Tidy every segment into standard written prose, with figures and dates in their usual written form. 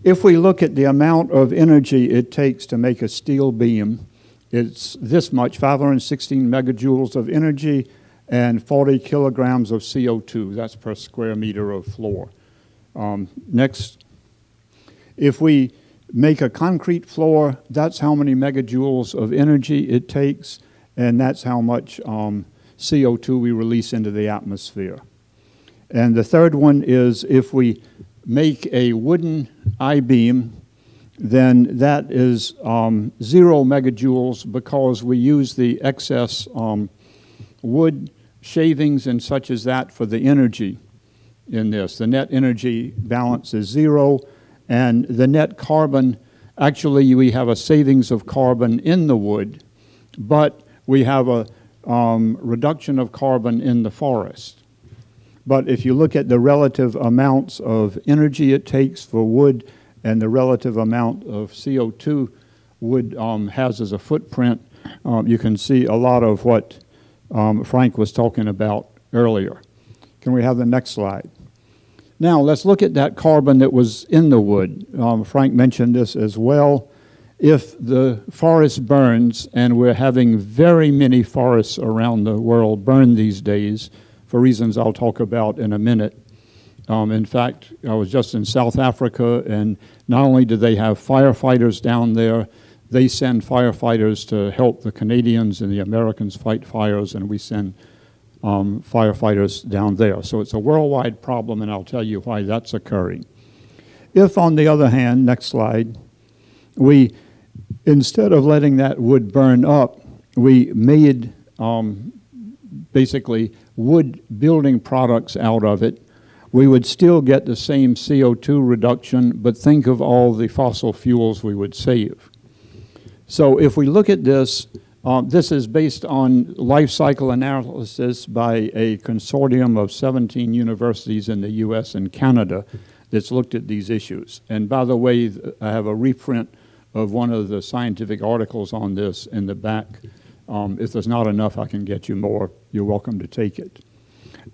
If we look at the amount of energy it takes to make a steel beam, it's this much, 516 megajoules of energy and 40 kilograms of CO2. That's per square meter of floor. Next, if we make a concrete floor, that's how many megajoules of energy it takes, and that's how much CO2 we release into the atmosphere. And the third one is if we make a wooden I-beam, then that is 0 megajoules because we use the excess wood shavings and such as that for the energy in this. The net energy balance is 0, and the net carbon, actually we have a savings of carbon in the wood, but we have a reduction of carbon in the forest. But if you look at the relative amounts of energy it takes for wood and the relative amount of CO2 wood has as a footprint, you can see a lot of what Frank was talking about earlier. Can we have the next slide? Now let's look at that carbon that was in the wood. Frank mentioned this as well. If the forest burns, and we're having very many forests around the world burn these days, for reasons I'll talk about in a minute. In fact, I was just in South Africa, and not only do they have firefighters down there, they send firefighters to help the Canadians and the Americans fight fires, and we send firefighters down there. So it's a worldwide problem, and I'll tell you why that's occurring. If, on the other hand, next slide, we, instead of letting that wood burn up, we made basically wood building products out of it, we would still get the same CO2 reduction, but think of all the fossil fuels we would save. So if we look at this, this is based on life cycle analysis by a consortium of 17 universities in the US and Canada that's looked at these issues. And by the way, I have a reprint of one of the scientific articles on this in the back. If there's not enough, I can get you more. You're welcome to take it.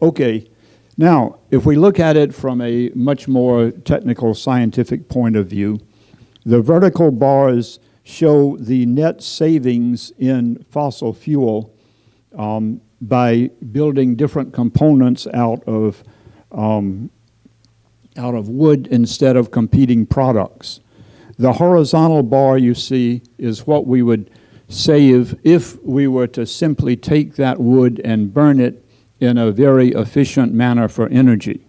Okay, now, if we look at it from a much more technical scientific point of view, the vertical bars show the net savings in fossil fuel by building different components out of wood instead of competing products. The horizontal bar you see is what we would save if we were to simply take that wood and burn it in a very efficient manner for energy.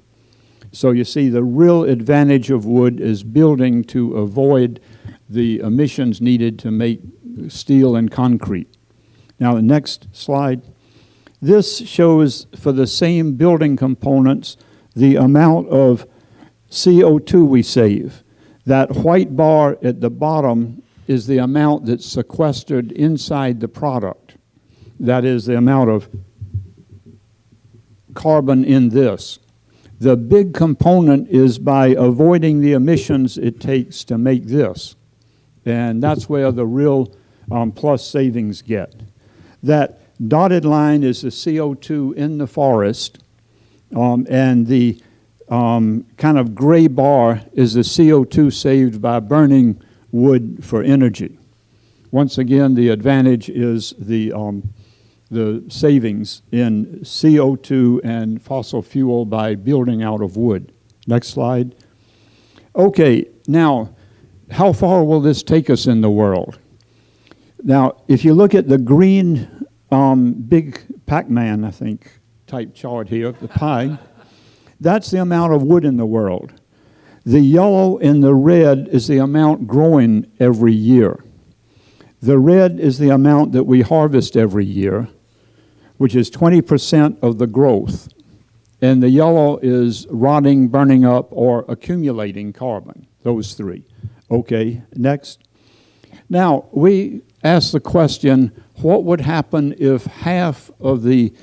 So you see the real advantage of wood is building to avoid the emissions needed to make steel and concrete. Now the next slide. This shows for the same building components the amount of CO2 we save. That white bar at the bottom is the amount that's sequestered inside the product. That is the amount of carbon in this. The big component is by avoiding the emissions it takes to make this. And that's where the real plus savings get. That dotted line is the CO2 in the forest, and the kind of gray bar is the CO2 saved by burning wood for energy. Once again, the advantage is the savings in CO2 and fossil fuel by building out of wood. Next slide. Okay, now, how far will this take us in the world? Now, if you look at the green big Pac-Man, I think, type chart here, the pie, that's the amount of wood in the world. The yellow and the red is the amount growing every year. The red is the amount that we harvest every year, which is 20% of the growth. And the yellow is rotting, burning up, or accumulating carbon, those three. Okay, next. Now, we ask the question, what would happen if half of the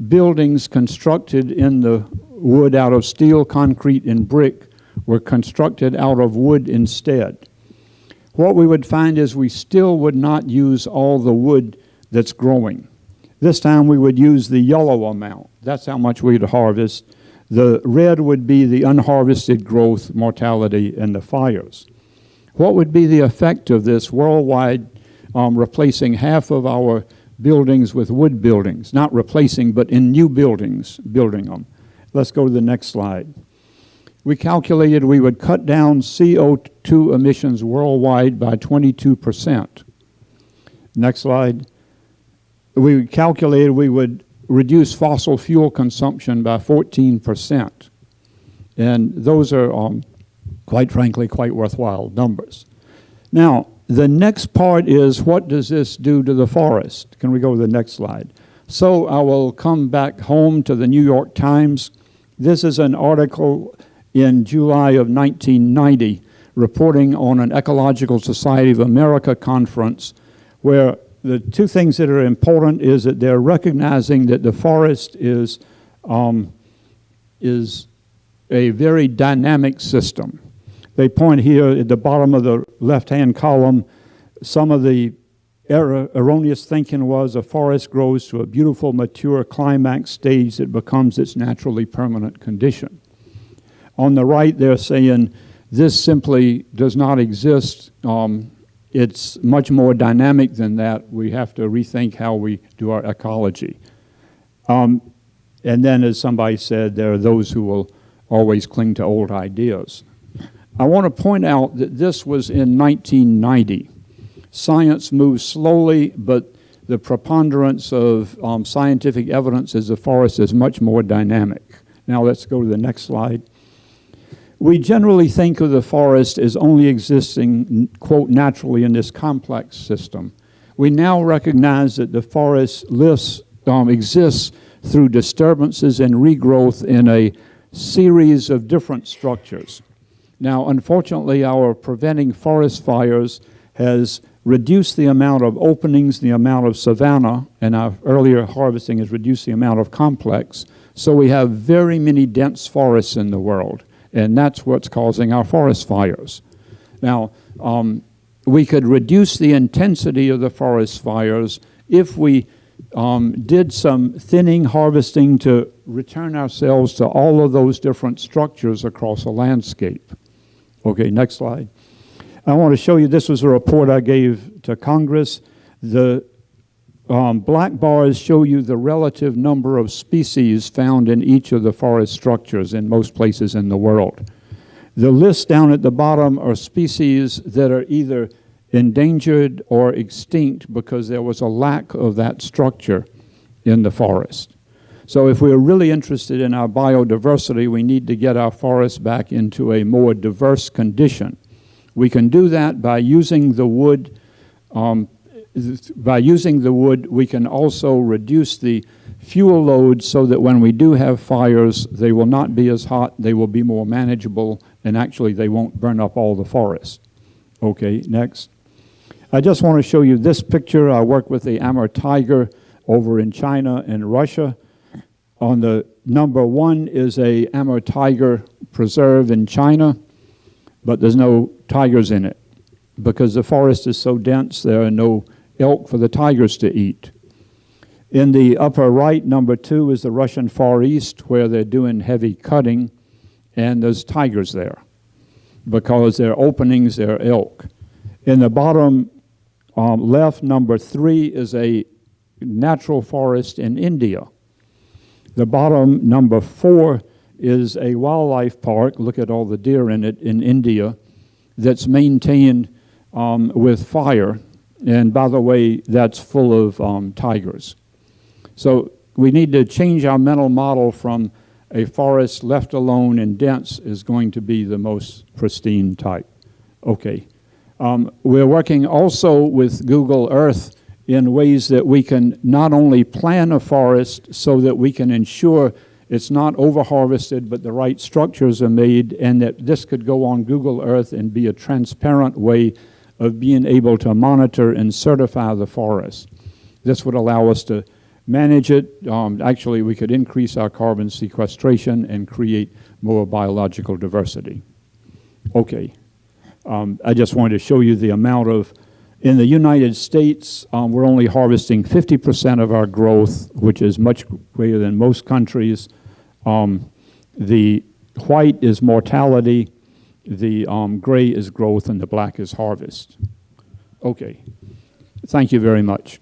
buildings constructed in the wood out of steel, concrete, and brick were constructed out of wood instead? What we would find is we still would not use all the wood that's growing. This time we would use the yellow amount. That's how much we'd harvest. The red would be the unharvested growth, mortality, and the fires. What would be the effect of this worldwide, replacing half of our buildings with wood buildings? Not replacing, but in new buildings, building them. Let's go to the next slide. We calculated we would cut down CO2 emissions worldwide by 22%. Next slide. We calculated we would reduce fossil fuel consumption by 14%. And those are, quite frankly, quite worthwhile numbers. Now, the next part is, what does this do to the forest? Can we go to the next slide? So I will come back home to the New York Times. This is an article in July of 1990 reporting on an Ecological Society of America conference, where the two things that are important is that they're recognizing that the forest is a very dynamic system. They point here at the bottom of the left-hand column, some of the erroneous thinking was a forest grows to a beautiful, mature climax stage that becomes its naturally permanent condition. On the right, they're saying this simply does not exist. It's much more dynamic than that. We have to rethink how we do our ecology. And then, as somebody said, there are those who will always cling to old ideas. I want to point out that this was in 1990. Science moves slowly, but the preponderance of scientific evidence is the forest is much more dynamic. Now let's go to the next slide. We generally think of the forest as only existing, quote, naturally in this complex system. We now recognize that the forest exists through disturbances and regrowth in a series of different structures. Now, unfortunately, our preventing forest fires has reduced the amount of openings, the amount of savanna, and our earlier harvesting has reduced the amount of complex. So we have very many dense forests in the world, and that's what's causing our forest fires. Now, we could reduce the intensity of the forest fires if we did some thinning, harvesting to return ourselves to all of those different structures across a landscape. Okay, next slide. I want to show you, this was a report I gave to Congress. The black bars show you the relative number of species found in each of the forest structures in most places in the world. The list down at the bottom are species that are either endangered or extinct because there was a lack of that structure in the forest. So if we're really interested in our biodiversity, we need to get our forests back into a more diverse condition. We can do that by using the wood. We can also reduce the fuel load so that when we do have fires, they will not be as hot, they will be more manageable, and actually they won't burn up all the forest. Okay, next. I just want to show you this picture. I work with the Amur tiger over in China and Russia. On the number one is a Amur tiger preserve in China, but there's no tigers in it. Because the forest is so dense, there are no elk for the tigers to eat. In the upper right, number two is the Russian Far East, where they're doing heavy cutting, and there's tigers there. Because there are openings, there are elk. In the bottom left, number three is a natural forest in India. The bottom, number four, is a wildlife park, look at all the deer in it, in India, that's maintained with fire. And by the way, that's full of tigers. So we need to change our mental model from a forest left alone and dense is going to be the most pristine type. Okay. We're working also with Google Earth in ways that we can not only plan a forest so that we can ensure it's not over-harvested, but the right structures are made, and that this could go on Google Earth and be a transparent way of being able to monitor and certify the forest. This would allow us to manage it. Actually, we could increase our carbon sequestration and create more biological diversity. Okay. I just wanted to show you the amount of, in the United States, we're only harvesting 50% of our growth, which is much greater than most countries. The white is mortality, the gray is growth, and the black is harvest. Okay. Thank you very much.